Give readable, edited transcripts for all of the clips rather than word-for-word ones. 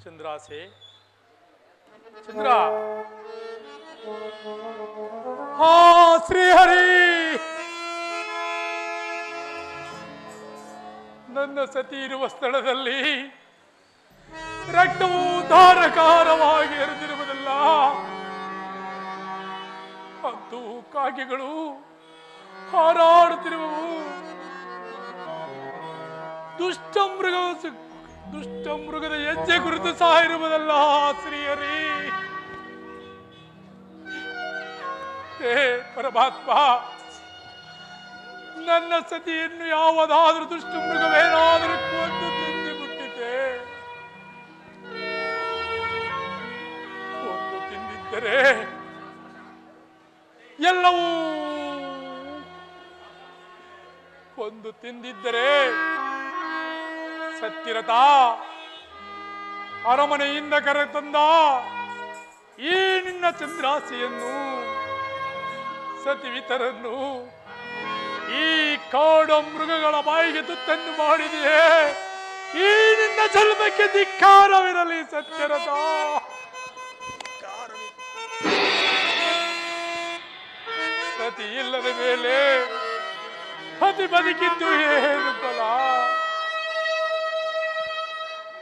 ಚಂದ್ರಾಸೆ ಚಂದ್ರ ಹಾ ಶ್ರೀಹರಿ ನನ್ನ ಸತಿ ಇರುವ ಸ್ಥಳದಲ್ಲಿ ರಕ್ತವು ಧಾರಕಾರವಾಗಿ ಹರಿದಿರುವುದಲ್ಲ. ಮತ್ತು ಕಾಗೆಗಳು ಹಾರಾಡುತ್ತಿರುವವು. ದುಷ್ಟ ಮೃಗದ ಹೆಜ್ಜೆ ಕುರಿತು ಸಹ ಇರುವುದಲ್ಲ ಶ್ರೀಹರಿ. ಹೇ ಪರಮಾತ್ಮ, ನನ್ನ ಸತಿಯನ್ನು ಯಾವುದಾದ್ರೂ ದುಷ್ಟ ಮೃಗವೇನಾದರೂ ಕೊಂದು ತಿಂದು ಬಿಟ್ಟಿದೆ. ಕೊಂದು ತಿಂದಿದ್ದರೆ ಎಲ್ಲವೂ ಕೊಂದು ತಿಂದಿದ್ದರೆ ಸತ್ಯರಥ ಅರಮನೆಯಿಂದ ಕರೆತಂದ ಈ ನಿನ್ನ ಚಂದ್ರಾಸೆಯನ್ನು ಸತಿವಿತರನ್ನು ಈ ಕಾಡ ಮೃಗಗಳ ಬಾಯಿಗೆ ತುತ್ತನ್ನು ಮಾಡಿದೆಯೇ. ಈ ನಿನ್ನ ಜನ್ಮಕ್ಕೆ ಧಿಕ್ಕಾರವಿರಲಿ ಸತ್ಯರಥ. ಸತಿ ಇಲ್ಲದ ಮೇಲೆ ಪತಿ ಬದುಕಿದ್ದು ಏನು ಫಲ?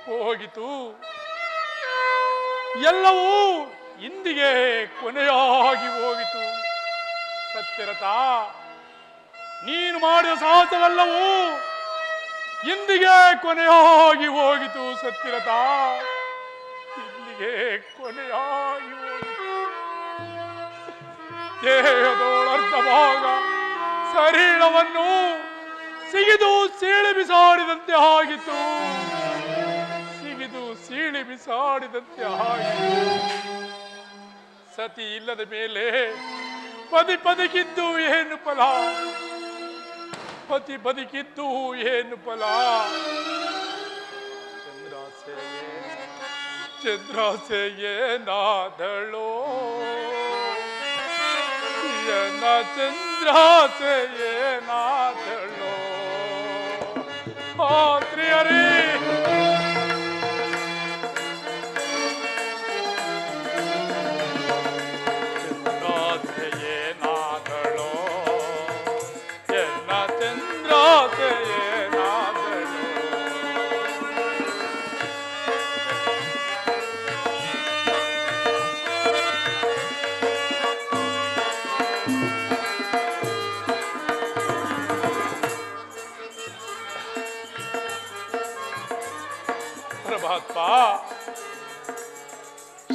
ಹೋಗಿತು ಎಲ್ಲವೂ ಇಂದಿಗೆ ಕೊನೆಯಾಗಿ ಹೋಗಿತು. ಸತ್ಯರಥ, ನೀನು ಮಾಡಿದ ಸಾಹಸವೆಲ್ಲವೂ ಇಂದಿಗೆ ಕೊನೆಯಾಗಿ ಹೋಗಿತು. ಸತ್ಯರಥ, ಇಂದಿಗೆ ಕೊನೆಯಾಗಿ ಹೋಗಿತು. ದೇಹದೋಳರ್ಧ ಭಾಗ ಶರೀರವನ್ನು ಸಿಗಿದು ಸೀಳಿ ಬಿಸಾಡಿದಂತೆ ಆಗಿತು. ಸಿಗಿದು ಸೀಳಿ ಬಿಸಾಡಿದಂತೆ ಆಗಿತು. ಸತಿ ಇಲ್ಲದ ಮೇಲೆ ಪತಿ ಬದುಕಿದ್ದು ಏನು ಫಲ? ಪತಿ ಬದುಕಿದ್ದು ಏನು ಫಲ? ಚಂದ್ರಾಸೆ ಏನಾದಳೋ ಎನ್ನ ಚಂದ್ರಾಸೆ ಏನಾದಳೋ. ಆ ಶ್ರೀಹರಿ,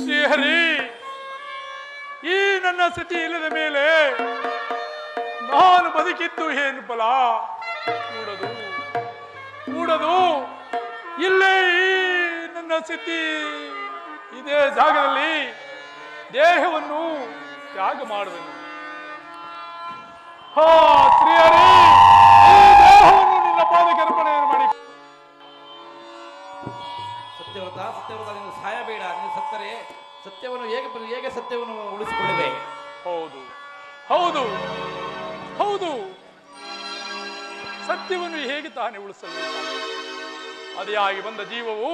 ಶ್ರೀಹರಿ, ಈ ನನ್ನ ಸತಿ ಇಲ್ಲದ ಮೇಲೆ ನಾನು ಬದುಕಿದ್ದು ಏನು ಫಲ? ಕೂಡದು ಇಲ್ಲೇ ಈ ನನ್ನ ಸತಿ ಇದೇ ಜಾಗದಲ್ಲಿ ದೇಹವನ್ನು ತ್ಯಾಗ ಮಾಡುವೆನು. ಹಾ ಶ್ರೀಹರಿ, ಈ ದೇಹವನ್ನು ನಿನ್ನ ಪಾದಕ್ಕೆ ಅರ್ಪಣೆಯನ್ನು ಮಾಡಿ. ಸತ್ಯವ್ರತ, ನೀನು ಸಾಯಬೇಡ. ನೀನು ಸತ್ತರೆ ಸತ್ಯವನ್ನು ಹೇಗೆ ಸತ್ಯವನ್ನು ಉಳಿಸಿಕೊಳ್ಳುವೆ? ಹೌದು ಹೌದು ಹೌದು, ಸತ್ಯವನ್ನು ಹೇಗೆ ತಾನೇ ಉಳಿಸಲು? ಅದೇ ಆಗಿ ಬಂದ ಜೀವವು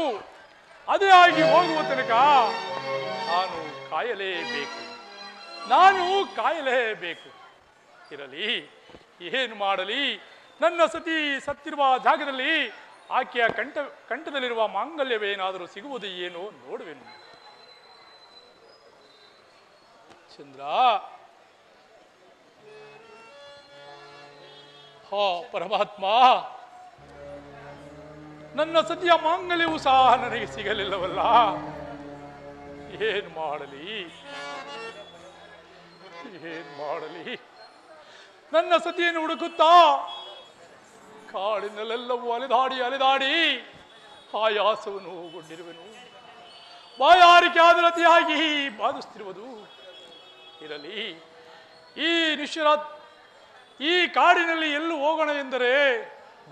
ಅದೇ ಆಗಿ ಹೋಗುವ ತನಕ ನಾನು ಕಾಯಲೇಬೇಕು. ಇರಲಿ, ಏನು ಮಾಡಲಿ? ನನ್ನ ಸತಿ ಸತ್ತಿರುವ ಜಾಗದಲ್ಲಿ ಆಕೆಯ ಕಂಠದಲ್ಲಿರುವ ಮಾಂಗಲ್ಯವೇನಾದರೂ ಸಿಗುವುದು ಏನು ನೋಡುವೆನು. ಚಂದ್ರ, ಹಾ ಪರಮಾತ್ಮ, ನನ್ನ ಸತಿಯ ಮಾಂಗಲ್ಯವೂ ಸಹ ನನಗೆ ಸಿಗಲಿಲ್ಲವಲ್ಲ. ಏನು ಮಾಡಲಿ? ನನ್ನ ಸತಿಯನ್ನು ಹುಡುಕುತ್ತಾ ಕಾಡಿನಲ್ಲೆಲ್ಲವೂ ಅಲೆದಾಡಿ ಆಯಾಸವನ್ನು ಗೊಂಡಿರುವೆನು. ಬಾಯಾರಿಕೆ ಆದರತಿಯಾಗಿ ಬಾಧಿಸುತ್ತಿರುವುದು. ಇರಲಿ, ಈ ಕಾಡಿನಲ್ಲಿ ಎಲ್ಲೂ ಹೋಗೋಣ ಎಂದರೆ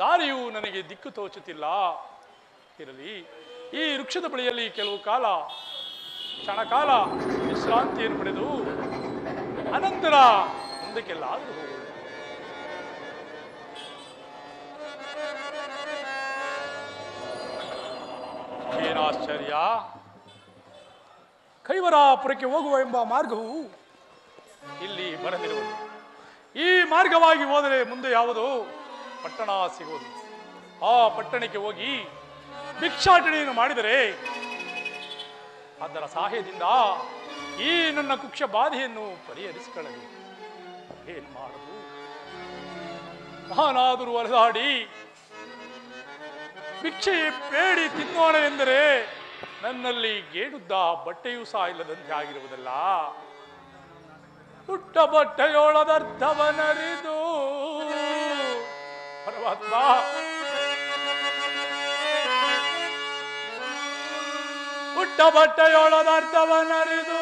ದಾರಿಯು ನನಗೆ ದಿಕ್ಕು ತೋಚುತ್ತಿಲ್ಲ. ಇರಲಿ, ಈ ವೃಕ್ಷದ ಬಳಿಯಲ್ಲಿ ಕೆಲವು ಕ್ಷಣಕಾಲ ವಿಶ್ರಾಂತಿಯನ್ನು ಪಡೆದು ಅನಂತರ ಮುಂದಕ್ಕೆಲ್ಲಾದರೂ ಹೋಗೋಣ. ಆಶ್ಚರ್ಯ! ಕೈವರಾಪುರಕ್ಕೆ ಹೋಗುವ ಎಂಬ ಮಾರ್ಗವು ಇಲ್ಲಿ ಬರದಿರುವುದು. ಈ ಮಾರ್ಗವಾಗಿ ಹೋದರೆ ಮುಂದೆ ಯಾವುದು ಪಟ್ಟಣ ಸಿಗುವುದು. ಆ ಪಟ್ಟಣಕ್ಕೆ ಹೋಗಿ ಭಿಕ್ಷಾಟನೆಯನ್ನು ಮಾಡಿದರೆ ಅದರ ಸಹಾಯದಿಂದ ಈ ನನ್ನ ಕುಕ್ಷ ಬಾಧೆಯನ್ನು ಪರಿಹರಿಸಿಕೊಳ್ಳಬೇಕು. ಏನ್ ಮಾಡುವುದು? ನಾನಾದರೂ ಅಲೆದಾಡಿ ಭಿಕ್ಷೆ ಬೇಡಿ ತಿನ್ನೋಣ ಎಂದರೆ ನನ್ನಲ್ಲಿ ಗೇಡುದ್ದ ಬಟ್ಟೆಯೂ ಸಹ ಇಲ್ಲದಂತೆ ಆಗಿರುವುದಲ್ಲ. ಪುಟ್ಟ ಬಟ್ಟೆಯೊಳದರ್ಥವನರಿದು ಪರಮಾತ್ಮ, ಪುಟ್ಟ ಬಟ್ಟೆಯೊಳದರ್ಥವನರಿದು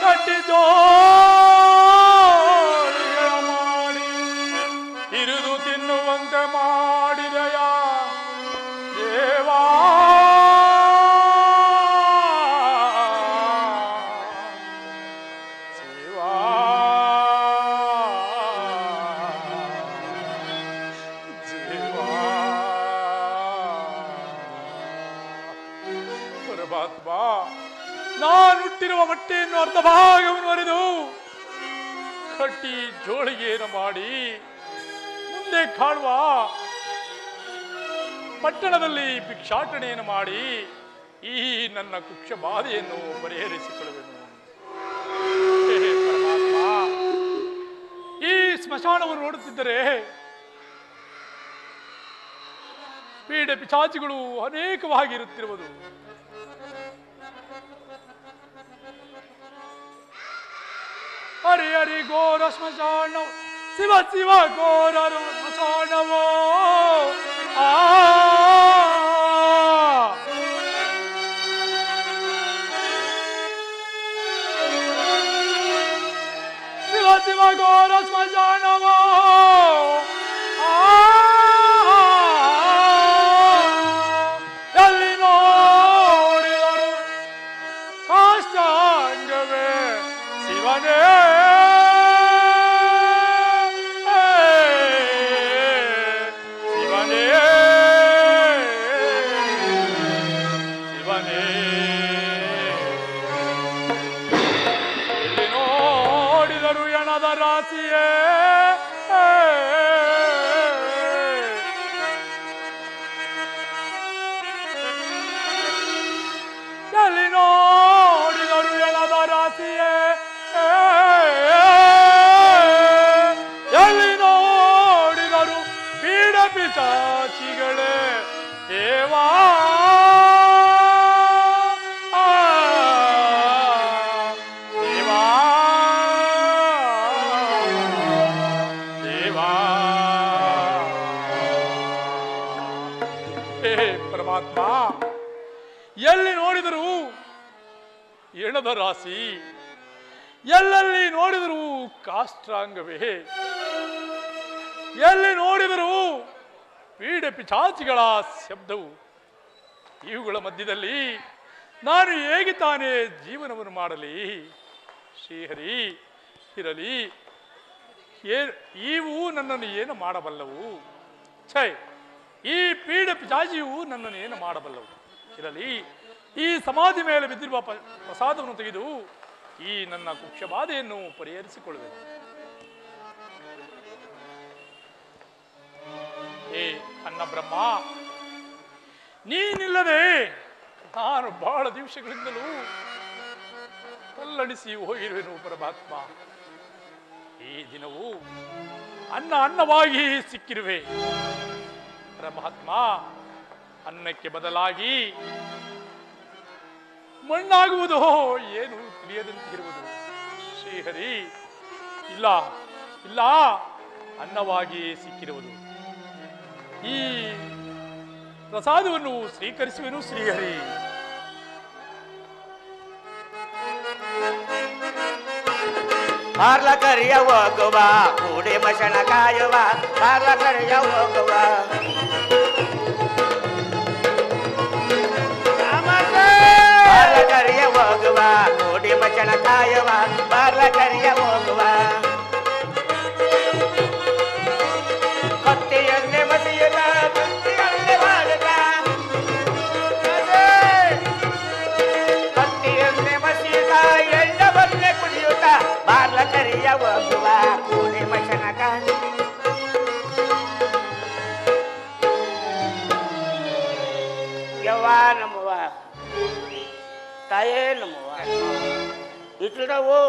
ಕಟ್ಟಿದೋ ಮಾಡಿ ಇರಿದು ತಿನ್ನುವಂತೆ ಮಾಡಿದೆಯ ದೇವಾ. ಪರಮಾತ್ಮ, ನಾನುಟ್ಟಿರುವ ಬಟ್ಟೆಯನ್ನು ಅರ್ಧ ಭಾಗವನ್ನು ಅರಿದು ಕಟ್ಟಿ ಜೋಳಿಗೆಯನ್ನು ಮಾಡಿ ಮುಂದೆ ಕಾಣುವ ಪಟ್ಟಣದಲ್ಲಿ ಭಿಕ್ಷಾಟನೆಯನ್ನು ಮಾಡಿ ಈ ನನ್ನ ಕುಕ್ಷ ಬಾಧೆಯನ್ನು ಪರಿಹರಿಸಿಕೊಳ್ಳುವೆನು. ಪರಮಾತ್ಮ, ಈ ಸ್ಮಶಾನವನ್ನು ನೋಡುತ್ತಿದ್ದರೆ ಪೀಡೆ ಪಿಚಾಚಿಗಳು ಅನೇಕವಾಗಿರುತ್ತಿರುವುದು. ಹರಿ ಹರಿ ಘೋರ ಸ್ಮಶಾನ, ಶಿವ ಶಿವ ಘೋರ ಸ್ಮಶಾನವೋ. ಶಿವ ಶಿವ ಘೋರ ಸ್ಮಶಾನವೋ. ಎಲ್ಲಿ ನೋಡಿದರು ಕಾಷ್ಟಾಂಗವೇ ಶಿವನೇ. ಎಲ್ಲಿ ನೋಡಿದರು ಎಣದ ರಾಶಿಯೇ, ಎಲ್ಲಿ ನೋಡಿದರು ಪೀಡ ಪಿಚಾಚಿಗಳೇ ದೇವಾ. ದೇವಾ ದೇವಾ. ಹೇ ಪರಮಾತ್ಮ, ಎಲ್ಲಿ ನೋಡಿದರೂ ಎಣದ ರಾಶಿ, ಎಲ್ಲೆಲ್ಲಿ ನೋಡಿದರೂ ಕಾಷ್ಟಾಂಗವೇ, ಎಲ್ಲಿ ನೋಡಿದರೂ ಪೀಡೆ ಪಿಚಾಚಿಗಳ ಶಬ್ದವು. ಇವುಗಳ ಮಧ್ಯದಲ್ಲಿ ನಾನು ಹೇಗೆ ತಾನೇ ಜೀವನವನ್ನು ಮಾಡಲಿ? ಶ್ರೀಹರಿ ಇರಲಿ, ಇವು ನನ್ನನ್ನು ಏನು ಮಾಡಬಲ್ಲವು? ಛೈ, ಈ ಪೀಡೆ ಪಿಚಾಚಿಯು ನನ್ನನ್ನು ಏನು ಮಾಡಬಲ್ಲವು? ಇರಲಿ, ಈ ಸಮಾಧಿ ಮೇಲೆ ಬಿದ್ದಿರುವ ಪ್ರಸಾದವನ್ನು ತೆಗೆದು ಈ ನನ್ನ ಕುಕ್ಷ ಬಾಧೆಯನ್ನು ಪರಿಹರಿಸಿಕೊಳ್ಳಬೇಕು. ಏ ಅನ್ನ ಬ್ರಹ್ಮ, ನೀನಿಲ್ಲದೆ ನಾನು ಬಹಳ ದಿವಸಗಳಿಂದಲೂ ತಲ್ಲಣಿಸಿ ಹೋಗಿರುವೆನು ಪರಮಾತ್ಮ. ಈ ದಿನವೂ ಅನ್ನವಾಗಿ ಸಿಕ್ಕಿರುವೆ ಪರಮಾತ್ಮ. ಅನ್ನಕ್ಕೆ ಬದಲಾಗಿ ಮಣ್ಣಾಗುವುದೋ ಏನು ತಿಳಿಯದಂತಿರುವುದು. ಶ್ರೀಹರಿ, ಇಲ್ಲ ಇಲ್ಲ, ಅನ್ನವಾಗಿ ಸಿಕ್ಕಿರುವುದು. ಈ ಪ್ರಸಾದವನ್ನು ಸ್ವೀಕರಿಸುವೆನು ಶ್ರೀಹರಿ. ಬಾರ್ಲ ಕರಿಯ ಹೋಗುವ ಕೂಡಿ ಮಶಣ ಕಾಯುವ, ಬಾರ್ಲ ಕರಿಯ ಹೋಗುವ ಬಾರ್ಲ ಕರಿಯ ಹೋಗುವ ಕೂಡಿ ಮಶಣ ಕಾಯುವ, ಬಾರ್ಲ ಕರಿಯ ಹೋಗುವ ಕತ್ತಿಯನ್ನೇ ಮಸಿಯುತ್ತ ಬುತ್ತಿಯನ್ನೇ ಮಾಡುತ್ತ ಎದುರವು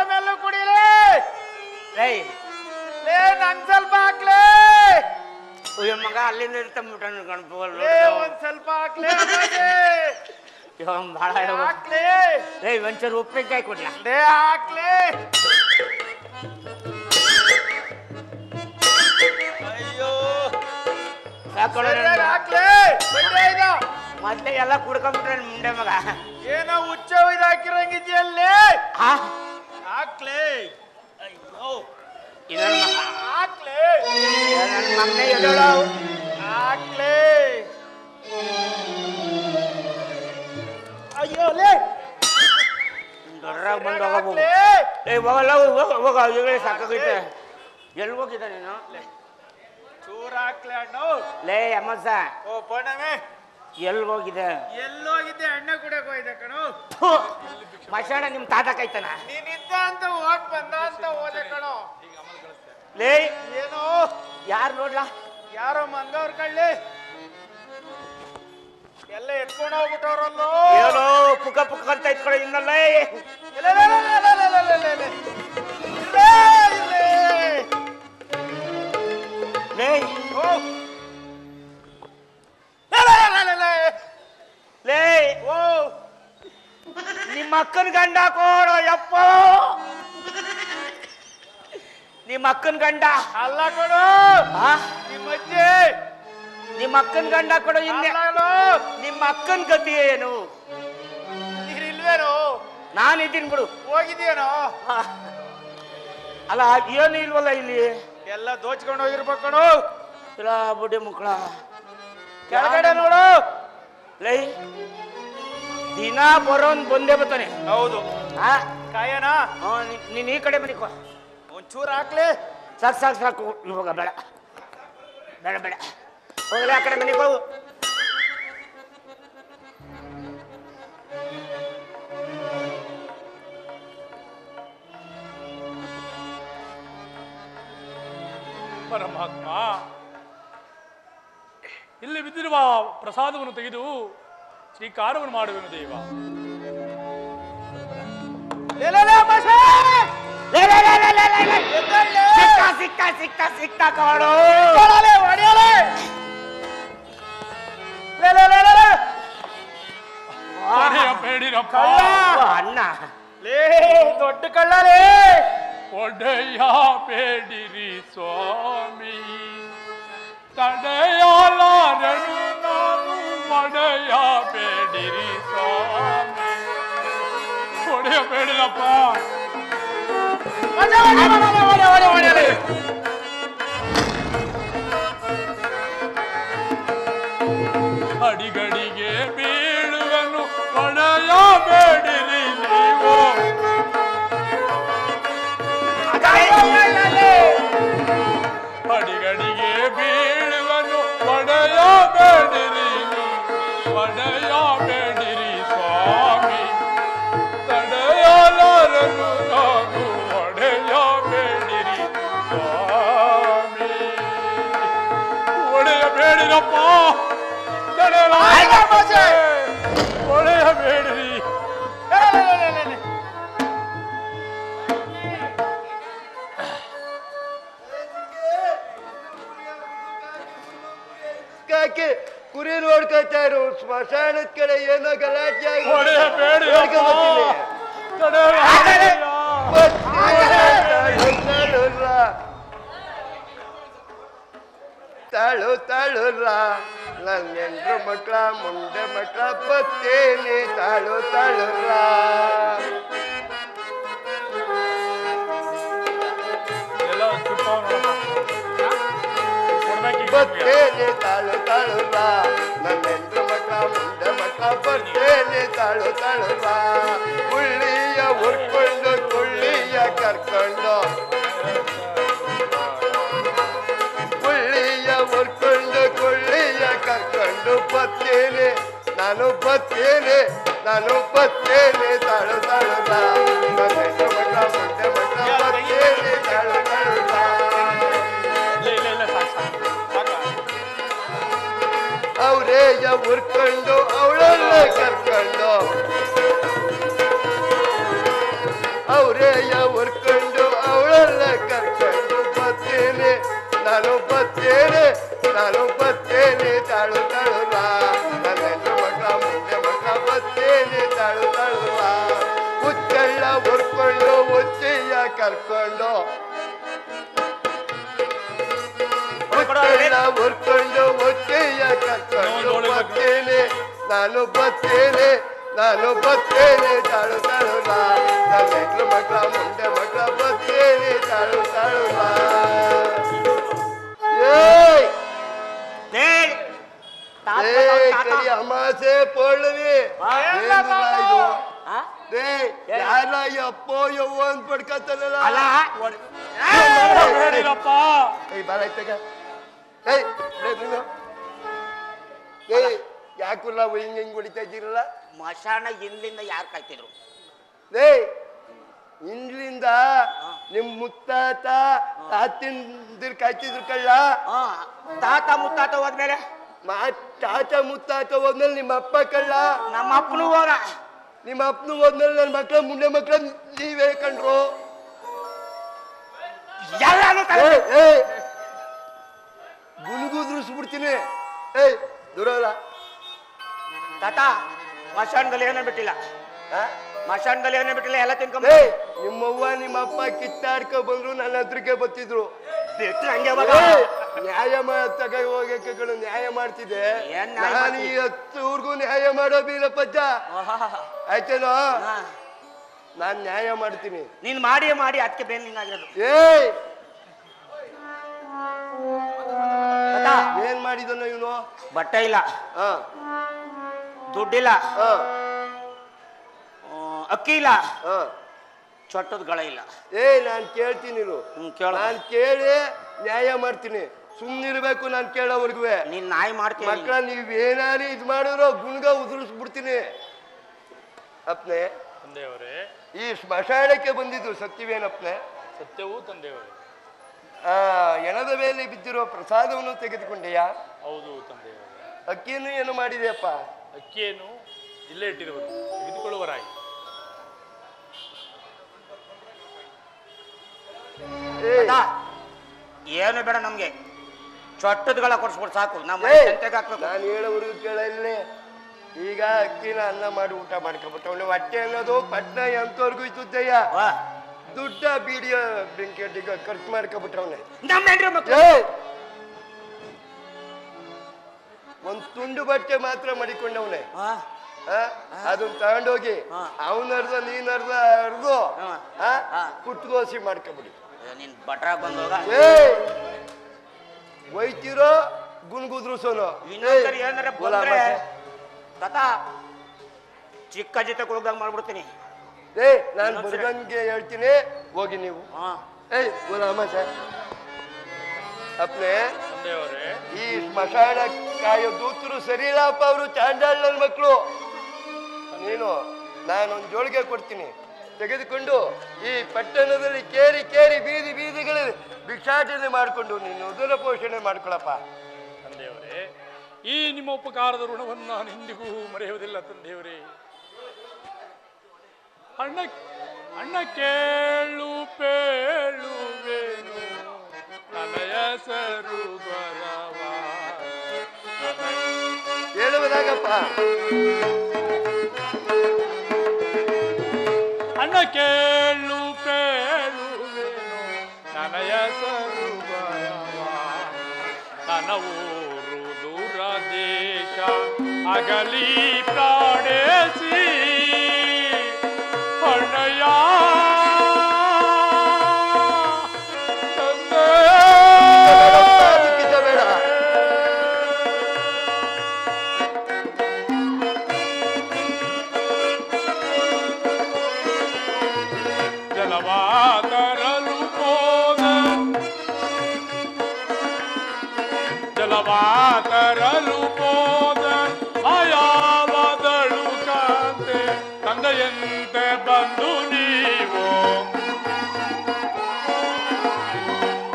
ಮೇಲೂ ಕುಡಿಲೇ ಲೇ ಲೇ ನಂಗ್ ಸ್ವಲ್ಪ ಹಾಕ್ಲೇ ಉಯ್ಯ ಮಗ ಅಲ್ಲಿಂದ ಇರ್ತಂಬಿಟ್ಟ ಕಣ್ಪೋಲ್ ಲೇ ಒಂದ್ ಸ್ವಲ್ಪ ಹಾಕ್ಲೇ ಭಾಳ ಹಾಕ್ಲೇ ಲೇ ಒಂಚೂರು ಉಪ್ಪಿನಕಾಯಿ ಕೊಡ್ಲ ಲೇ ಹಾಕ್ಲೇ ಅಯ್ಯೋ ಸರಿಯಾಗಿ ಹಾಕ್ಲೇ ಬಡ್ಡೆ ಇದು ಮತ್ತೆ ಎಲ್ಲ ಕುಡ್ಕೊಂಡ್ಬಿಟ್ರೆ ಮುಂಡೆ ಮಗ ಏನೋ ಹುಚ್ಚ ಒಯ್ದು ಹಾಕಿರಂಗಿದ್ಯಲ್ಲೇ ಹಾಕ್ಲೇ ಅಯ್ಯೋ ಹಾಕ್ಲೇ ನನ್ನ ಮಗನೇ ಎದಳು ಹಾಕ್ಲೇ ಅಯ್ಯೋ ಲೇ ದೊಡ್ಡರಾಗ ಬಂದು ಹೋಗಬಹುದು ಏ ಹೋಗಲ್ಲ ಹೋಗ ಈಗಲೇ ಸಾಕಾಗೈತೆ ಎಲ್ಲಿ ಹೋಗಿದ್ದ ನೀನು ಚೂರ್ ಹಾಕ್ಲೇ ಅಣ್ಣು ಲೇ ಅಮ್ಮಸ ಓ ಪಣಮೆ ಎಲ್ಲಿ ಹೋಗಿದೆ ಎಲ್ಲೋಗಿದ್ದೆ ಅಣ್ಣ ಕುಡಕ್ ಹೋಯ್ದೆ ಕಣು ಮಶಾಣ ನಿಮ್ ತಾತ ಕೈತನ ನೀನಿದ್ದ ಅಂತ ಹೋಗ್ ಬಂದ ಅಂತ ಹೋದೆ ಕಣು ಲೇ ಏನೋ ಯಾರು ನೋಡ್ಲಾ ಯಾರೋ ಮಂಗವ್ರ ಕಳ್ಳಿ ಎಲ್ಲ ಎತ್ಕೊಂಡು ಹೋಗ್ಬಿಟ್ಟವ್ರಲ್ಲೋ ಏನೋ ಪುಕ್ಕ ಪುಕ್ಕ ಅಂತ ಇಟ್ಕೊಳ್ಳೋ ಇನ್ನಲ್ಲೇ ಲೇ ಲೇ ಓ ನಿಮ್ಮ ಅಕ್ಕನ ಗಂಡ ಕೊಡೋ ಯಪ್ಪ ನಿಮ್ಮ ಅಕ್ಕನ ಗಂಡ ಅಲ್ಲ ಕೊಡು ನಿಮ್ಮ ಅಜ್ಜಿ ನಿಮ್ಮ ಅಕ್ಕನ ಗಂಡ ಕೊಡೋ ಇನ್ನೇ ನಿಮ್ಮ ಅಕ್ಕನ ಗತಿ ಏನು ನೀರಿಲ್ವೇನೋ ನಾನಿದ್ದೀನಿ ಬಿಡು ಹೋಗಿದ್ಯೇನೋ ಅಲ್ಲ ಏನು ಇಲ್ವಲ್ಲ ಇಲ್ಲಿ ಎಲ್ಲ ದೋಚ್ಕೊಂಡು ಹೋಗಿರ್ಬೇಕು ಕಣು ಇಲ್ಲ ಬುಡ್ಡಿ ಮುಕ್ಕಳ ಕೆಳಗಡೆ ನೋಡು ಲೈ ದಿನ ಬರೋನ್ ಬಂದೇ ಬರ್ತಾನೆ ಹೌದು ಹಾ ಕಾಯನ ನೀನ್ ಈ ಕಡೆ ಬನ್ನಿಕೋ ಒಂಚೂರು ಹಾಕ್ಲಿ ಸಾಕು ಸಾಕು ಸಾಕು ಇವಾಗ ಬೇಡ ಬೇಡ ಬೇಡ ಹೋಗಲೇ ಆ ಕಡೆ ಬನ್ನಿಕೋ ಪರಮಾತ್ಮ ಇಲ್ಲಿ ಬಿದ್ದಿರುವ ಪ್ರಸಾದವನ್ನು ತೆಗೆದು ಸ್ವೀಕಾರವನ್ನು ಮಾಡುವೆನು ದೇವ ಸಿಕ್ತ ಸಿಕ್ತ ಸಿಕ್ತ ಸಿಕ್ತ ಕಾಡು ಬೇಡಿರಪ್ಪ ಅಣ್ಣ ಲೇ ದೊಡ್ಡ ಕಳ್ಳರೇ ಒಡೆಯ ಬೇಡಿರಿ ಸ್ವಾಮಿ ತಡೆಯಲಾರನು ನಾನು ಒಡೆಯ ಬೇಡಿರಿ ಸ್ವಾಮಿ ಒಡೆಯ ಬೇಡಿರಪ್ಪ ಅಡಿಗಡಿಗೆ ಬೀಳುವನು ಒಡೆಯ ಬೇಡಿರಿ ನೀವು ಅಡಿಗಡಿಗೆ ಬೀಳುವನು ಒಡೆಯ ಬೇಡಿರಿ ಒಡೆಯ ಬೇಡಿರಿ ಸ್ವಾಮಿ ತಡೆಯಲಾರನು ನಾನು ಒಡೆಯ ಬೇಡಿರಿ ಸ್ವಾಮಿ ಒಡೆಯ ಬೇಡಿರಪ್ಪ ಒಡೆಯ ಬೇಡಿರಿ ಕಾಕಿ ಕುರಿ ನೋಡ್ಕೊತಾ ಇರು ಸ್ಮಶಾನದ ಕಡೆ ಏನೋ ಗಲಾಟೆ ಆಗಿ ಒಡೆಯ ಬೇಡಿರಪ್ಪ ತಾಳು ತಾಳುಲ್ಲ ನನ್ನ ಹೆಂಡ್ರು ಮಕ್ಳ ಮುಂದೆ ಮಕ್ಳ ಬತ್ತೇನೆ ತಾಳು ತಾಳುಲ್ಲ ಬತ್ತೇನೆ ತಾಳು ತಾಳುಲ್ಲ ನನ್ನ ಹೆಂಡ್ರು ಮಕ್ಳ ಮುಂದೆ ಮಕ್ಳ ಬತ್ತೇನೆ ತಾಳು ತಾಳುಲ್ಲ ಕುಳ್ಳಿಯ ಉರ್ಕೊಂಡು ಕುಳ್ಳಿಯ ಕರ್ಕೊಂಡು ಕೊಳ್ಳಿಯ ಕರ್ಕೊಂಡು ಬತ್ತೇನೆ ನಾನು ಬತ್ತೇನೆ ತಾಳು ತಾಳುಲ್ಲ ನನ್ನ ಹೆಣ್ಣು ಮಕ್ಕ ಮುಂದೆ ಮಕ್ಕ ಬತ್ತೇನೆ ತಾಳು ತಾಳುಲ್ಲ ಅವರೇಯ ಹುರ್ಕೊಂಡು ಅವಳನ್ನ ಕರ್ಕೊಂಡು ಅವರೇಯ ಹುರ್ಕೊಂಡು ಅವಳನ್ನ ಕರ್ಕೊಂಡು ಬರ್ತೇನೆ ನಾನು ಬರ್ತೇನೆ ತಾಳು ತಾಳುವ ನನ್ನ ಹೆಣ್ಣು ಮಕ್ಕಳ ಮುಂದೆ ಮಕ್ಕಳ ಬರ್ತೇನೆ ತಾಳು ತಾಳುವ ಹುಚ್ಚಳ್ಳ ಹುರ್ಕೊಂಡು ಹುಚ್ಚಯ್ಯ ಕರ್ಕೊಂಡು ಹುಚ್ಚಳ್ಳ ಹುರ್ಕೊಂಡು ಹುಚ್ಚಯ್ಯ ಕರ್ಕೊಂಡು ಬರ್ತೇನೆ ನಾನು ಬರ್ತೇನೆ ತಾಳು ತಾಳುವ ನನ್ನ ಹೆಣ್ಣು ಮಕ್ಕಳ ಮುಂದೆ ಮಕ್ಕಳ ಬರ್ತೇನೆ ತಾಳು ತಾಳುವ ಅಮಾಸೆ ಪೌರ್ಣಮಿ ಯಾರ ಅಪ್ಪೋ ಯವ್ವ ಅಂತ ಪಡ್ಕತ್ತಲ್ಲ ಯಾಕಲ್ಲ ಹಿಂಗ್ ಹಿಂಗ್ ಹೊಡಿತಾ ಇದ್ದೀರಲ್ಲ ಮಶಾಣ ಹಿಂದ್ಲಿಂದ ಯಾರು ಕಾಯ್ತಿದ್ರು ಹಿಂದ್ಲಿಂದ ನಿಮ್ ಮುತ್ತಾತ ತಾತಿಂದಿರ್ ಕಾಯ್ತಿದ್ರು ಕಳ್ಳ ತಾತ ಮುತ್ತಾತ ಹೋದ್ಮೇಲೆ ತಾತ ಮುತ್ತಾತ ಹೋದ್ಮೇಲೆ ನಿಮ್ಮ ಅಪ್ಪ ಕಳ್ಳ ನಮ್ಮ ಅಪ್ಪನು ಹೋಗ ನಿಮ್ಮ ಅಪ್ಪನು ಹೋದ್ಮೇಲೆ ನನ್ನ ಮಕ್ಳ ಮುಂದೆ ಮಕ್ಳ ನೀವೇ ಕಂಡ್ರು ಗುನುಗುದ್ರಿಸ್ಬಿಡ್ತೀನಿ ದೂರಲ್ಲ ತಾತ ಮಶಾಣದಲ್ಲಿ ಏನೋ ಬಿಟ್ಟಿಲ್ಲ ಮಶಾಣದಲ್ಲಿ ಏನೋ ಬಿಟ್ಟಿಲ್ಲ ಎಲ್ಲ ತಿನ್ಕೊಂಡ್ ನಿಮ್ಮವ್ವ ನಿಮ್ಮ ಅಪ್ಪ ಕಿತ್ತಾಡ್ಕೊ ಬಂದ್ರು ನನ್ನ ಹತ್ರಕ್ಕೆ ಬರ್ತಿದ್ರು ಹಂಗೆ ನ್ಯಾಯ ತಗ ಹೋಗಕ್ಕೆ ನ್ಯಾಯ ಮಾಡ್ತಿದ್ದೆ ನಾನು ಈ 10 ಊರ್ಗೂ ನ್ಯಾಯ ಮಾಡೋ ಬೀರಪ್ಪಜ್ಜ ಆಯ್ತೇನೋ ನಾನ್ ನ್ಯಾಯ ಮಾಡ್ತೀನಿ ನೀನ್ ಮಾಡಿ ಮಾಡಿ ಅದಕ್ಕೆ ಬೇನ್ ನಿಂಗಾಗಿರೋದು ಏನ್ ಮಾಡಿದನು ಇವನು ಬಟ್ಟೆ ಇಲ್ಲ ದುಡ್ಡಿಲ್ಲ ಅಕ್ಕಿ ಇಲ್ಲ ಚೊಟ್ಟದ ಗಳ ಇಲ್ಲ ನಾನ್ ಕೇಳ್ತೀನಿ ನಾನ್ ಕೇಳಿ ನ್ಯಾಯ ಮಾಡ್ತೀನಿ ಸುಮ್ನಿರ್ಬೇಕು ನಾನ್ ಕೇಳೋವರ್ಗು ನೀನ್ ನಾಯಿ ಮಾಡ್ತೀನಿ ಮಕ್ಕಳ ನೀವೇನಾರು ಇದ್ ಮಾಡಿದ್ರು ಗುಣ್ಗ ಉದುರಿಸ್ಬಿಡ್ತೀನಿ ಅಪ್ನೆ ತಂದೆಯವರೇ ಈ ಸ್ಮಶಾನಕ್ಕೆ ಬಂದಿದ್ರು ಸತ್ಯವೇನಪ್ನೆ ಸತ್ಯವೂ ತಂದೆಯವರೇ ಎಣದ ಮೇಲೆ ಬಿದ್ದಿರೋ ಪ್ರಸಾದವನ್ನು ತೆಗೆದುಕೊಂಡೆಯಾ ಹೌದು ತಂದೆಯವರೇ ಅಕ್ಕಿಯನ್ನು ಏನು ಮಾಡಿದೆಯಪ್ಪ ಅಕ್ಕಿಯನ್ನು ಇಲ್ಲೇ ಇಟ್ಟಿರುವರು ತೆಗೆದುಕೊಳ್ಳುವರಾಯಿ ಏನು ಬೇಡ ನಮ್ಗೆ ಚೊಟ್ಟದ್ಗಳ ಕೊಡ್ಸ್ಬಿಟ್ಟು ಸಾಕು ನಾನು ಹೇಳೋವರೆಗೂ ಕೇಳಲ್ಲೇ ಈಗ ಅಕ್ಕಿನ ಅನ್ನ ಮಾಡಿ ಊಟ ಮಾಡ್ಕೊಬಿಟ್ಟವನು ಹೊಟ್ಟೆ ಅನ್ನೋದು ಪಟ್ನ ಎಂತವರೆಗೂ ಇದ್ದಯ್ಯ ದುಡ್ಡ ಬೀಡಿಯ ಬೆಂಕಿಯೊಟ್ಟಿಗ ಖರ್ಚು ಮಾಡ್ಕೊಬಿಟ್ರವನೆ ಒಂದ್ ತುಂಡು ಬಟ್ಟೆ ಮಾತ್ರ ಮಡಿಕೊಂಡವನೆ ಅದನ್ನ ತಗೊಂಡೋಗಿ ಅವನರ್ಧ ನೀನರ್ಧ ಅರ್ದು ಕುಟ್ಗೋಸಿ ಮಾಡ್ಕೊಬಿಡಿ ನೀನ್ ಬಟ್ರಾಗ ಬಂದೋಗ ಒಯ್ತಿರೋ ಗುನ್ಗುದ್ರುಸೋನು ಚಿಕ್ಕ ಜೊತೆ ಹೋಗ್ದಂಗ್ ಮಾಡ್ಬಿಡ್ತೀನಿ ನಾನು ಬುರ್ಗನ್ಗೆ ಹೇಳ್ತೀನಿ ಹೋಗಿ ನೀವು ಅಪ್ನೆ ಈ ಸ್ಮಶಾನ ಕಾಯೋ ದೂತರು ಸರಿ ಇಲ್ಲಪ್ಪ ಅವರು ಚಾಂಡಾಳ್ ನನ್ನ ಮಕ್ಕಳು ನಾನೊಂದು ಜೋಳಿಗೆ ಕೊಡ್ತೀನಿ ತೆಗೆದುಕೊಂಡು ಈ ಪಟ್ಟಣದಲ್ಲಿ ಕೇರಿ ಕೇರಿ ಬೀದಿ ಬೀದಿಗಳಲ್ಲಿ ಭಿಕ್ಷಾಟನೆ ಮಾಡಿಕೊಂಡು ನೀನು ಉದರ ಪೋಷಣೆ ಮಾಡ್ಕೊಳಪ್ಪ ತಂದೆಯವರೇ ಈ ನಿಮ್ಮ ಉಪಕಾರದ ಋಣವನ್ನು ನಾನು ಇಂದಿಗೂ ಮರೆಯುವುದಿಲ್ಲ ತಂದೆಯವರೇ ಅಣ್ಣ ಕೇಳು ಪೇಳುವೆನು ನನ್ನ ಹೆಸರು ಹೇಳುವುದಾಗಪ್ಪ ಅಣ್ಣ ಕೇಳು ಪೇಳುವೆನು ನನ್ನ ಹೆಸರು ನನ್ನ ಊರು ದೂರ ದೇಶ ಅಗಲಿ ಪ್ರಾಣೇಸಿ ಅಣ್ಣಯ್ಯ ತರಲು ಹೋದ ಮಾಯಾವದಳು ಕಾಂತೆ ತಂದೆಯಂತೆ ಬಂದು ನೀವು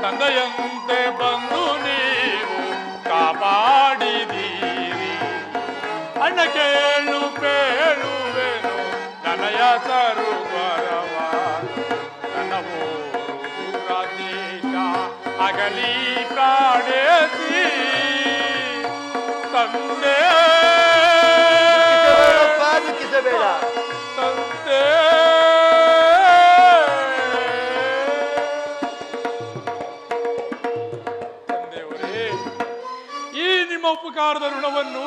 ತಂದೆಯಂತೆ ಬಂದು ನೀವು ಕಾಪಾಡಿದೀರಿ ಕೇಳು ಪೇಳುವೆನು ನನಯ ಸರು ಬರವ ನನ್ನ ಊರು ರಾಜೇಶ ಅಗಲಿ ಪ್ರಾಣೇಸಿ ತಂದೆ ದುಃಖಿಸಬೇಡ ತಂದೆ ತಂದೆಯವರೇ, ಈ ನಿಮ್ಮ ಉಪಕಾರದ ಋಣವನ್ನು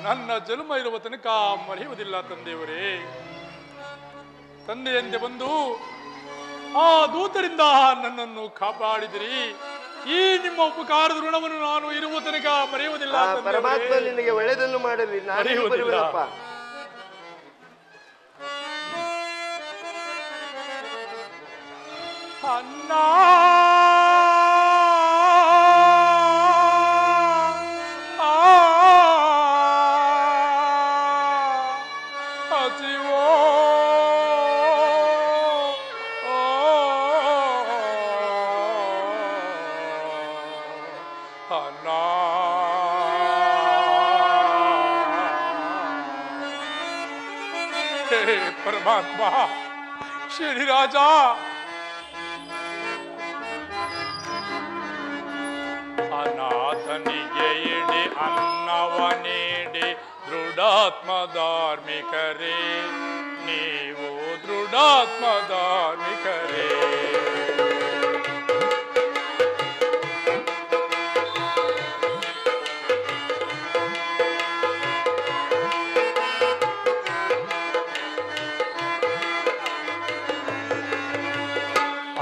ನನ್ನ ಜನ್ಮ ಇರುವ ತನಕ ಮರೆಯುವುದಿಲ್ಲ ತಂದೆಯವರೇ. ತಂದೆಯಂತೆ ಬಂದು ಆ ದೂತರಿಂದ ನನ್ನನ್ನು ಕಾಪಾಡಿದಿರಿ. ಈ ನಿಮ್ಮ ಉಪಕಾರದ ಋಣವನ್ನು ನಾನು ಇರುವ ತನಕ ಮರೆಯುವುದಿಲ್ಲ ಪರಮಾತ್ಮ ನಿನಗೆ ಒಳ್ಳೆಯದನ್ನು ಮಾಡಲಿ. ನಾನು ಬರುವೆನಪ್ಪ. ಅನ್ನ ಹಸಿವೋ ಅನ್ನ ಹೇ ಪರಮಾತ್ಮ ಶ್ರೀರಾಜ, ಅನಾಥನಿಗೆ ಇಡಿ ಅನ್ನವ ನೀಡಿ ದೃಢಾತ್ಮ ಧಾರ್ಮಿಕರೇ, ನೀವು ದೃಢಾತ್ಮ ಧಾರ್ಮಿಕರೇ.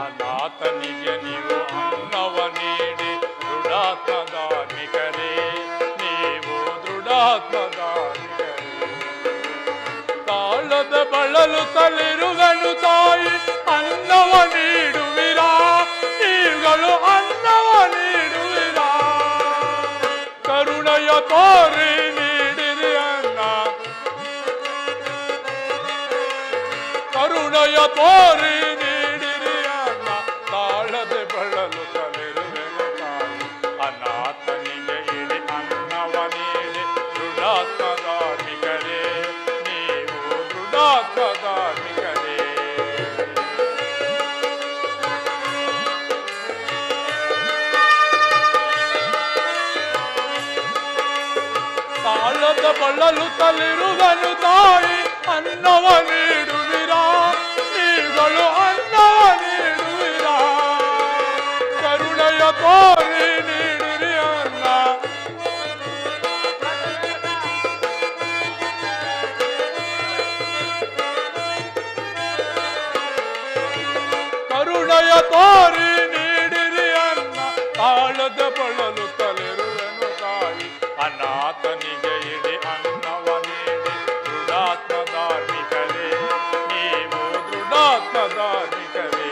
ಅನಾಥನಿಗೆ ನೀವು ಅನ್ನವ ನೀಡಿ ದೃಢಾತ್ಮ ಧಾರ್ಮಿಕರೇ, ನೀವು ದೃಢಾತ್ಮ ಧಾರ್ಮಿಕರೇ. ತಾಳದ ಬಳಲು ತಲಿರುಗನು ತಾಯಿ ಅನ್ನವ ನೀಡುವಿರಾ, ನೀವುಗಳು ಅನ್ನವ ನೀಡುವಿರಾ. ಕರುಣೆಯ ತೋರಿ ನೀಡಿರಿ ಅನ್ನ, ಕರುಣೆಯ ತೋರಿ ನೀಡಿರಿ ಅನ್ನ. ತಾಳದೆ ಬಳಲು ತಲಿರುವೆನು ತಾಯಿ, ಅನಾಥನಿಗೆ ಇಡಿ ಅನ್ನವ ನೀಡಿ ದೃಢಾತ್ಮ ಧಾರ್ಮಿಕರೇ, ನೀವು ದೃಢಾತ್ಮ ಧಾರ್ಮಿಕರೇ. ತಾಳದ ಬಳಲು ತಲಿರುವನು ತಾಯಿ ಅನ್ನವ ನೀಡುವಿರಾ, ನೀವುಗಳು ಅನ್ನವ ನೀಡುವಿರಾ. ಕರುಣೆಯ ತೋರಿ ನೀಡಿರಿ ಅನ್ನ, ಕರುಣೆಯ ತೋರಿ ನೀಡಿರಿ ಅನ್ನ. ತಾಳದ ಬಳಲು ತಲಿರುವೆನು ತಾಯಿ, ಅನಾಥನಿಗೆ ಇಡಿ ಅನ್ನವ ನೀಡಿ ದೃಢಾತ್ಮ ಧಾರ್ಮಿಕರೇ, ನೀವು ದೃಢಾತ್ಮ ಧಾರ್ಮಿಕರೇ.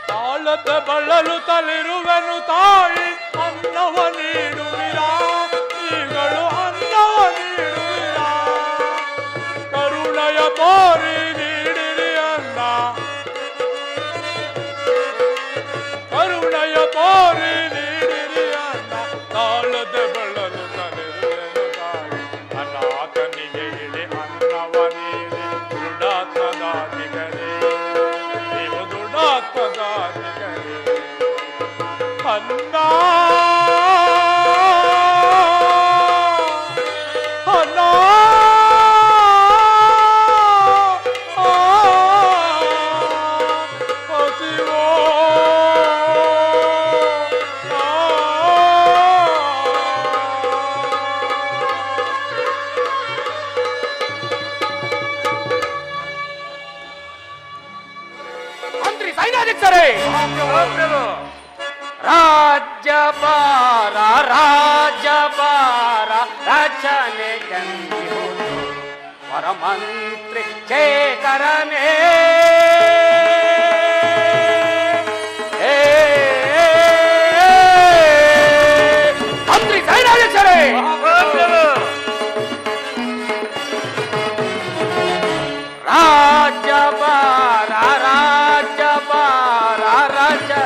ತಾಳದ ಬಳಲು ತಲಿರುವೆನು ತಾಯಿ ಅನ್ನವ ನೀಡುವಿರಾ, ನೀವುಗಳು ಅನ್ನವ ನೀಡುವಿರಾ. ಕರುಣೆಯ ತೋರಿ ನೀಡಿರಿ ಅನ್ನ, ಕರುಣೆಯ ತೋರಿ ನೀಡಿರಿ ಅನ್ನ. ತಾಳದ ಬಳಲು ತಲಿರುವೆನು ತಾಯಿ, ಅನಾಥನಿಗೆ ಇಡಿ ಅನ್ನವ ನೀಡಿ ದೃಢಾತ್ಮ ಧಾರ್ಮಿಕರೇ, ನೀವು ದೃಢಾತ್ಮ ಧಾರ್ಮಿಕರೇ. ಅನ್ನ ಅನ್ನ ಹಸಿವೋ ಮಂತ್ರಿ ಸೈನ್ಯಾಧ್ಯಕ್ಷರೇ, ರಾಜ್ಯಭಾರ ರಾಜ್ಯಭಾರ ರಚನೆ ಎಂದಿಹುದು ಪರಮಂತ್ರಿ ಶೇಖರನೇ.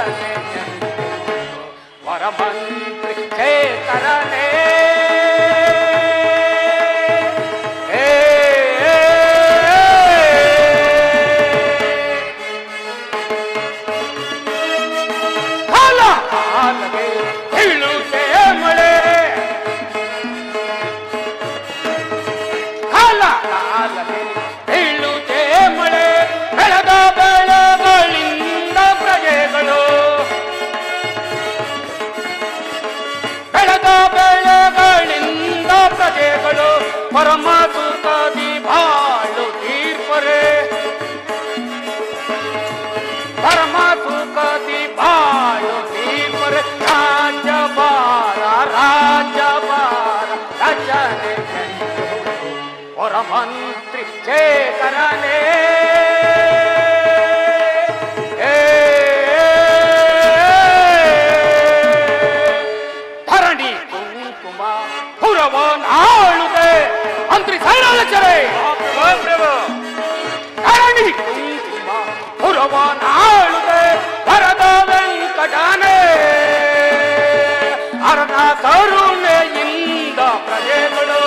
ರಾಜನೇ ವರಮಂತ್ರಿ ಚೇತರನೇ ಪರಮ ಸುಖದಿ ಬಾಳು ತೀರ್ಪರೆ ಪರಮ ಸುಖದಿ ಬಾಳು ತೀರ್ಪರೆ ರಾಜ್ಯಭಾರ ರಚನೆ ವರಮಂತ್ರಿ ಚೇತರನೇ ಧರಣಿ ಕುಂಕುಮ ಪುರವನಾಳುದೆ ಮಂತ್ರಿ ಸೈರಾಲಚರೇ ಧರಣಿ ಕುಂಕುಮ ಪುರವನಾಳುದೆ ವರದ ವೆಂಕಟನೇ ಅರನ ಕರುಣೆಯಿಂದ ಪ್ರಜೆಗಳು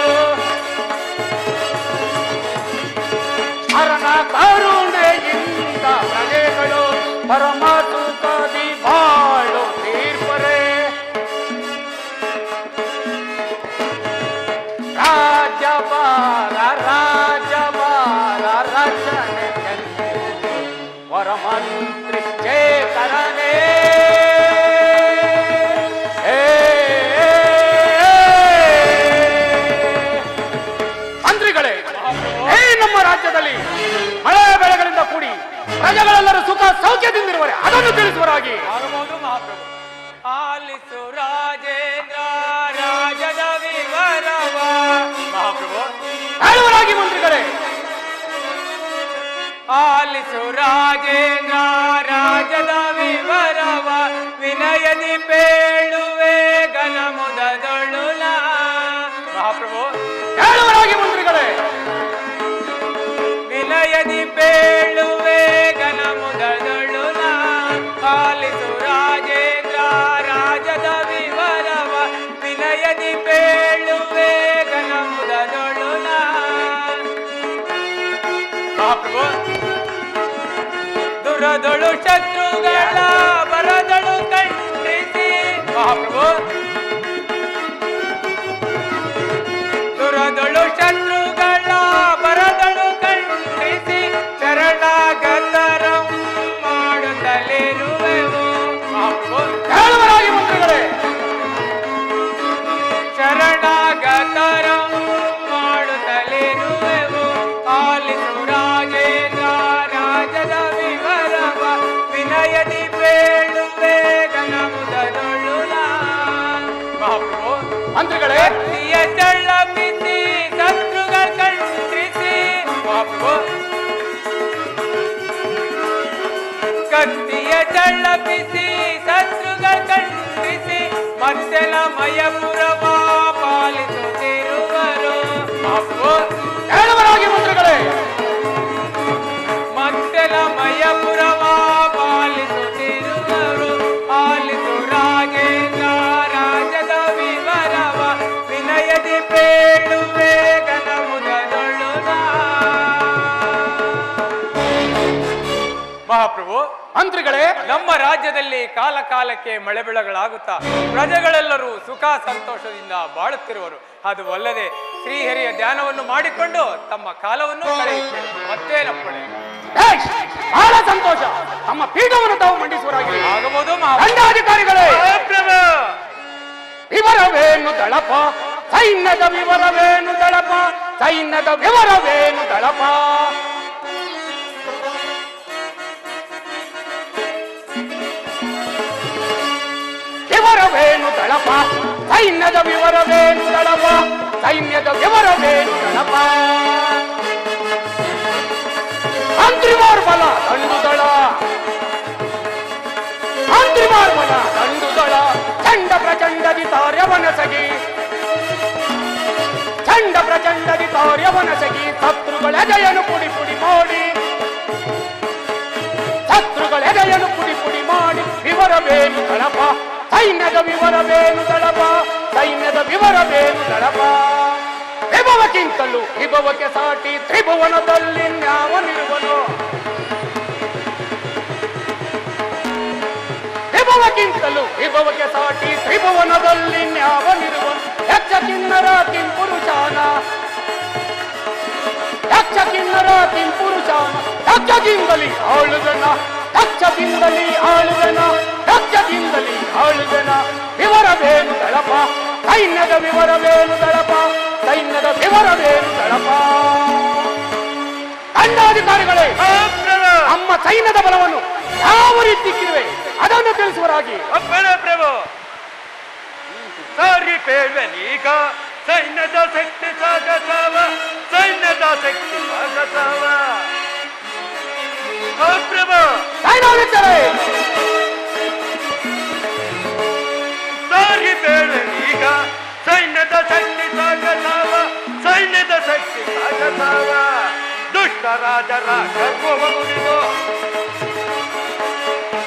ಅರನ ಕರುಣೆಯಿಂದ ಪ್ರಜೆಗಳು ಪರಮ ಸುಖದಿ ಬಾಳು ತೀರ್ಪರೆ ರಾಜ್ಯಭಾರ ರಚನೆ ವರಮಂತ್ರಿ ಚೇತರನೇ ಮಂತ್ರಿಗಳೇ, ನಮ್ಮ ರಾಜ್ಯದಲ್ಲಿ ಮಳೆ ಬೆಳೆಗಳಿಂದ ಕೂಡಿ ಪ್ರಜೆಗಳೆಲ್ಲರೂ ಸುಖ ಸೌಖ್ಯದಿಂದಿರುವರೆ ಅದನ್ನು ತಿಳಿಸುವರಾಗಿ. ಆಲಿಸು ರಾಜೇಂದ್ರ ರಾಜದ ವಿವರವ ಮಹಾಪ್ರಭು ಹೇಳುವರಾಗಿ ಮಂತ್ರಿಗಳೇ. ಆಲಿಸು ರಾಜೇಂದ್ರ ರಾಜದ ವಿವರವ ವಿನಯದಿ ಬೇಳುವೆ ಗನ ಮುದದೊಳುಲ. ಮಹಾಪ್ರಭು ಹೇಳುವರಾಗಿ ಮಂತ್ರಿಗಳೇ. ವಿನಯದಿ ಬೇಳುವೆ ಗನ ಮುದದೊಳುಲ. ಆಲಿಸು ರಾಜೇಂದ್ರ ರಾಜದ ವಿವರವ ವಿನಯದಿ ಬೇಳುವೆ ಗನ ಮುದದೊಳುಲ. ಮಹಾಪ್ರಭು ದುರದೊಳು ಶತ್ರುಗಳ ಬರದಳು ಖಂಡಿಸಿ. ಮಹಾಪ್ರಭು ದುರದೊಳು ಶತ್ರುಗಳ ಬರದಳು ಖಂಡಿಸಿ ಶರಣಾಗತರಂ ಮಾಡುತ್ತಲಿರುವೆವು. ಮಹಾಪ್ರಭು ಹೇಳುವರಾಗಿ ಮಂತ್ರಿಗಳೇ. ಶರಣಾಗತರಂ ಮಾಡುತ್ತಲಿರುವೆವು. ಆಲಿಸು ರಾಜೇಂದ್ರ ರಾಜದ ವಿವರವ ವಿನಯದಿ ಬೇಳುವೆ ಗನ ಮುದದೊಳುಲ. ಮಹಾಪ್ರಭು ಮಂತ್ರಿಗಳೇ. ಕತ್ತಿಯ ಚಳ್ಳಪಿಸಿ ಶತ್ರುಗಳ ಖಂಡಿಸಿ. ಮಹಾಪ್ರಭು ಕತ್ತಿಯ ಚಳ್ಳಪಿಸಿ ಶತ್ರುಗಳ ಖಂಡಿಸಿ ಮತ್ತೆಲ ಮಯಪುರವ ಪಾಲಿಸುತ್ತಿರುವರು. ಮಹಾಪ್ರಭು ಹೇಳುವರಾಗಿ ಮಂತ್ರಿಗಳೇ. ಮತ್ತೆಲ ಮಯಪುರವ ಪಾಲಿಸುತ್ತಿರುವರು. ಆಲಿಸು ರಾಜೇಂದ್ರ ರಾಜದ ವಿವರವ ವಿನಯದಿ ಬೇಳುವೆ ಗನ ಮುದದೊಳುಲ. ಮಹಾಪ್ರಭು ಮಂತ್ರಿಗಳೇ. ನಮ್ಮ ರಾಜ್ಯದಲ್ಲಿ ಕಾಲ ಕಾಲಕ್ಕೆ ಮಳೆ ಬೆಳೆಗಳಾಗುತ್ತಾ ಪ್ರಜೆಗಳೆಲ್ಲರೂ ಸುಖ ಸಂತೋಷದಿಂದ ಬಾಳುತ್ತಿರುವರು. ಅದು ಅಲ್ಲದೆ ಶ್ರೀಹರಿಯ ಧ್ಯಾನವನ್ನು ಮಾಡಿಕೊಂಡು ತಮ್ಮ ಕಾಲವನ್ನು ಕಳೆಯುತ್ತೇವೆ. ಮತ್ತೇನಪ್ಪಣೆ? ಬಹಳ ಸಂತೋಷ. ನಮ್ಮ ಪೀಠವನ್ನು ತಾವು ಮಂಡಿಸುವರಾಗಿ. ಆಗಬಹುದು ದಂಡಾಧಿಕಾರಿಗಳೇ. ವಿವರವೇನು ದಳಪ ಸೈನ್ಯದ ವಿವರವೇನು ದಳಪ ಸೈನ್ಯದ ವಿವರವೇನು ದಳಪ. ವಿವರವೇನು ದಳಪ ಸೈನ್ಯದ ವಿವರವೇನು ದಳಪ ಸೈನ್ಯದ ವಿವರವೇನು ದಳಪ. ಮಂತ್ರಿಮಾರ್ಬಲ ದಂಡುದಳ ಮಂತ್ರಿಮಾರ್ಬಲ ದಂಡುದಳ ಚಂಡ ಪ್ರಚಂಡದಿ ತಾರ್ಯವನಸಗಿ ಚಂಡ ಪ್ರಚಂಡದಿ ತಾರ್ಯವನಸಗಿ ಶತ್ರುಗಳ ಎದೆಯನ್ನು ಪುಡಿ ಪುಡಿ ಮಾಡಿ ಶತ್ರುಗಳ ಎದೆಯನ್ನು ಪುಡಿ ಪುಡಿ ಮಾಡಿ ವಿವರ ವಿವರವೇನು ದಳಪ ಸೈನ್ಯದ ವಿವರವೇನು ದಳಪ ಸೈನ್ಯದ ವಿವರವೇನು ದಳಪ ವಿಭವಕ್ಕಿಂತಲೂ ವಿಭವಕ್ಕೆ ಸಾಟಿ ತ್ರಿಭುವನದಲ್ಲಿ ನ್ಯಾವನಿರುವನು ವಿಭವಕ್ಕಿಂತಲೂ ವಿಭವಕ್ಕೆ ಸಾಟಿ ತ್ರಿಭುವನದಲ್ಲಿ ನ್ಯಾವನಿರುವನು ಯಕ್ಷ ಕಿನ್ನರ ಕಿಂಪುರುಷಾನ ಯಕ್ಷ ಕಿನ್ನರ ಕಿಂಪುರುಷಾನ ಯಕ್ಷದಿಂದಲಿ ಆಳುಗನ ಯಕ್ಷದಿಂದಲಿ ಆಳುಗನ ಯಕ್ಷದಿಂದಲಿ ಆಳುಗನ ವಿವರವೇನು ದಳಪ ಸೈನ್ಯದ ವಿವರವೇನು ದಳಪ ಸೈನ್ಯದ ವಿವರವೇನು ದಳಪ ದಂಡಾಧಿಕಾರಿಗಳೇ ನಮ್ಮ ಸೈನ್ಯದ ಬಲವನ್ನು ಯಾವ ರೀತಿ ಇರುವೆ ಅದನ್ನು ತಿಳಿಸುವರಾಗಿ ಪ್ರಭು ಸಾರಿ ಪೇಳ್ವೆನೀಗ ಸೈನ್ಯದ ಶಕ್ತಿ ಸಾಗಸಾವ ಸೈನ್ಯದ ಶಕ್ತಿ ಸಾಗಸಾವ ಪ್ರಭು ಸೈನ್ಯಾಧಿಕಾರಿ ಸಾರಿ ಪೇಳ್ವೆನೀಗ ಸೈನ್ಯದ ಶಕ್ತಿ ಸಾಗಸಾವ ಸೈನ್ಯದ ಶಕ್ತಿ ಸಾಗಸಾವ ದುಷ್ಟ ರಾಜರ ಗರ್ವವ ಮುರಿದು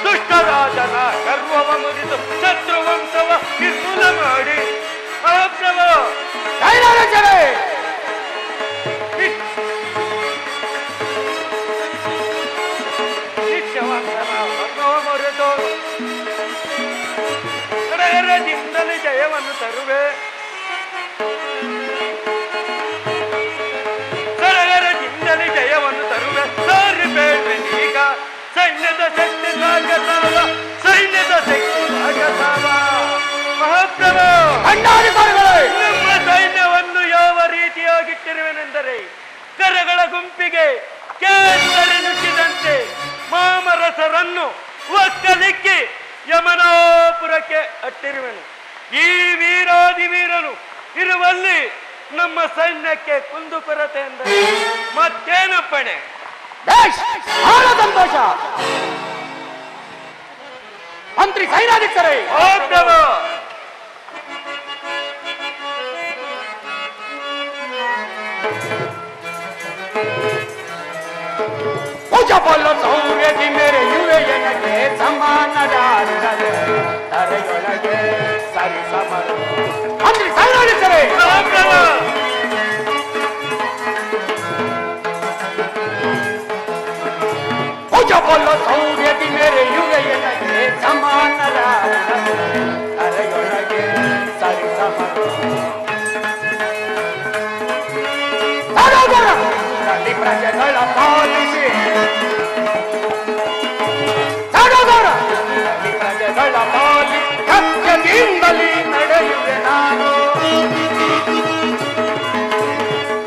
ದುಷ್ಟರಾಜನ ಗರ್ವವ ಮುರಿದು ಶತ್ರುವಂಶವ ನಿರ್ಮೂಲ ಮಾಡಿ ಪ್ರಭು ಸೈನ್ಯಾಧಿಕಾರಿ ನಿತ್ಯವಂತನ ವರ್ಣವ ಮುರಿದು ಕಡಗರದಿಂದಲೇ ಜಯವನ್ನು ತರುವೆ ಕಡಗರದಿಂದಲೇ ಜಯವನ್ನು ತರುವೆ ಸಾರಿ ಬೇಡ್ವೆನೀಗ ಸೈನ್ಯದ ಶಕ್ತಿ ಸಾಗಸಾವ ಸೈನ್ಯದ ಶಕ್ತಿ ಸಾಗಸಾವ ಮಹಾಪ್ರಭು ದಂಡಾಧಿಕಾರಿಗಳೇ ನಮ್ಮ ಸೈನ್ಯವನ್ನು ಯಾವ ರೀತಿಯಾಗಿಟ್ಟಿರುವೆನೆಂದರೆ ಕರಗಳ ಗುಂಪಿಗೆ ಕೇಸರಿ ನುಗ್ಗಿದಂತೆ ಮಾಮರಸರನ್ನು ಒಕ್ಕಲಿಕ್ಕಿ ಯಮನಾಪುರಕ್ಕೆ ಅಟ್ಟಿರುವೆನು ಈ ವೀರಾದಿ ವೀರನು ಇರುವಲ್ಲಿ ನಮ್ಮ ಸೈನ್ಯಕ್ಕೆ ಕುಂದುಕೊರತೆ ಎಂದರೆ ಮತ್ತೇನಪ್ಪಣೆ ಬಹಳ ಸಂತೋಷ ಮಂತ್ರಿ ಸೈನ್ಯಾಧಿಕಾರಿ ಪ್ರಭು ಭುಜಬಲ ಸೌರ್ಯದಿ ಮೆರೆಯುವೆ ಎನಗೆ ಸಮಾನರಾದರೆ ತರೆಯೊಳಗೆ ಸರಿ ಸಮರ ಮಂತ್ರಿ ಸೈನ್ಯಾಧಿಕಾರಿ ಭುಜಬಲ ಸೌರ್ಯದಿ ಮೆರೆಯುವೆ ಎನಗೆ ಸಮಾನರಾದರೆ ತರೆಯೊಳಗೆ ಸರಿ ಸಮರ ಪ್ರಜೆಗಳ ಪಾಲಿಸಿ ಸಡಗರ ಪ್ರಜೆಗಳ ಪಾಲಿಸಿ ಸತ್ಯದಿಂದಲೇ ನಡೆಯುವೆ ನಾನು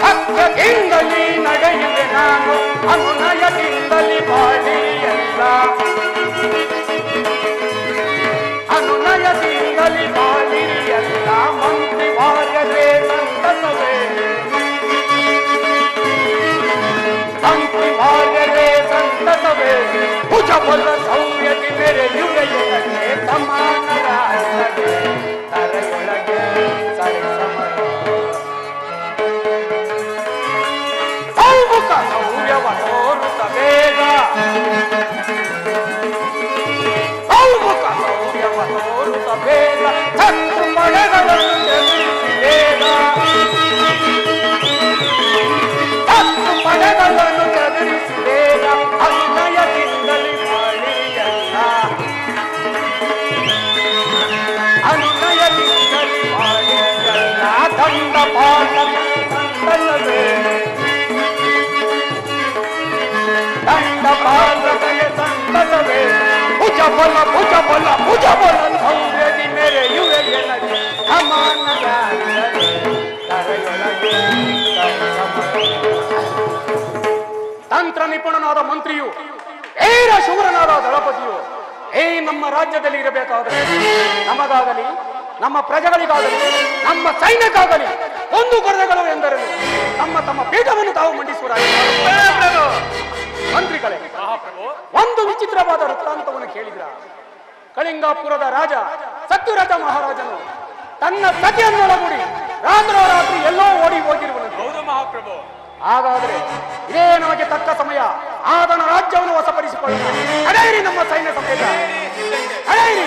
ಸತ್ಯದಿಂದಲೇ ನಡೆಯುವೆ ನಾನು ಅನುನಯದಿಂದಲೇ ಬಾಳಿಯಲ್ಲ ಅನುನಯದಿಂದಲೇ ಬಾಳಿಯಲ್ಲ ಮಂತ್ರಿ ವಾರ್ಯರೇ ಸಂತಸವೇ ಮಂತ್ರಿ ವಾರ್ಯರೇ ಸಂತಸವೇ ಭುಜಬಲ ಸೌರ್ಯದಿ ಮೆರೆಯುವೆಯೊಳಗೆ ಸಮಾನರಾದರೆ ತರೆಯೊಳಗೆ ಸರಿ ಸಮರ ಸೌಮುಖ ಸೌರ್ಯವ ತೋರುತ್ತ ಬೇಗ ಸೌಮುಖ ಸೌರ್ಯವ ತೋರುತ್ತ ಬೇಗ ಶತ್ರು ಪಡೆಗಳನ್ನು ಎದುರಿಸಿ ಬೇಗ ಶತ್ರು ಪಡೆಗಳನ್ನು ಎದುರಿಸಿ ಬೇಗ ಅನುನಯದಿಂದಲೇ ಬಾಳಿಯಲ್ಲ ಅನುನಯದಿಂದಲೇ ಬಾಳಿಯಲ್ಲ ದಂಡ ಪಾಲಕ ಸಂತಸವೇ ದಂಡ ಪಾಲಕಗೆ ಸಂತಸವೇ ಭುಜಬಲ ಭುಜಬಲ ಭುಜಬಲ ಸೌರ್ಯದಿ ಮೆರೆಯುವೆ ಎನಗೆ ಸಮಾನರಾದರೆ ತರೆಯೊಳಗೆ ಸರಿ ಸಮರ ತಂತ್ರ ನಿಪುಣನಾದ ಮಂತ್ರಿಯು ವೀರ ಶೂರನಾದ ದಳಪತಿಯು ನಮ್ಮ ರಾಜ್ಯದಲ್ಲಿ ಇರಬೇಕಾದರೆ ನಮಗಾಗಲಿ ನಮ್ಮ ಪ್ರಜೆಗಳಿಗಾಗಲಿ ನಮ್ಮ ಸೈನ್ಯಕ್ಕಾಗಲಿ ಒಂದು ಕೊರತೆಗಳು ಎಂದರೆ ತಮ್ಮ ಪೀಠವನ್ನು ತಾವು ಮಂಡಿಸುವರಾಗಿ ಮಂತ್ರಿಗಳೇ ಒಂದು ವಿಚಿತ್ರವಾದ ವೃತ್ತಾಂತವನ್ನು ಕೇಳಿದ್ರ ಕಳಿಂಗಾಪುರದ ರಾಜ ಸತ್ಯರಥ ಮಹಾರಾಜನು ತನ್ನ ಸತಿಯನ್ನೊಳಗೂಡಿ ರಾತ್ರೋರಾತ್ರಿ ಎಲ್ಲೋ ಓಡಿ ಹೋಗಿರುವನು. ಹೌದು ಮಹಾಪ್ರಭು. ಹಾಗಾದರೆ ಇದೇ ನಮಗೆ ತಕ್ಕ ಸಮಯ. ಆತನ ರಾಜ್ಯವನ್ನು ವಶಪಡಿಸಿಕೊಳ್ಳೋಣ. ನಡೆಯಿರಿ ನಮ್ಮ ಸೈನ್ಯ ಸಮೇತ, ನಡೆಯಿರಿ.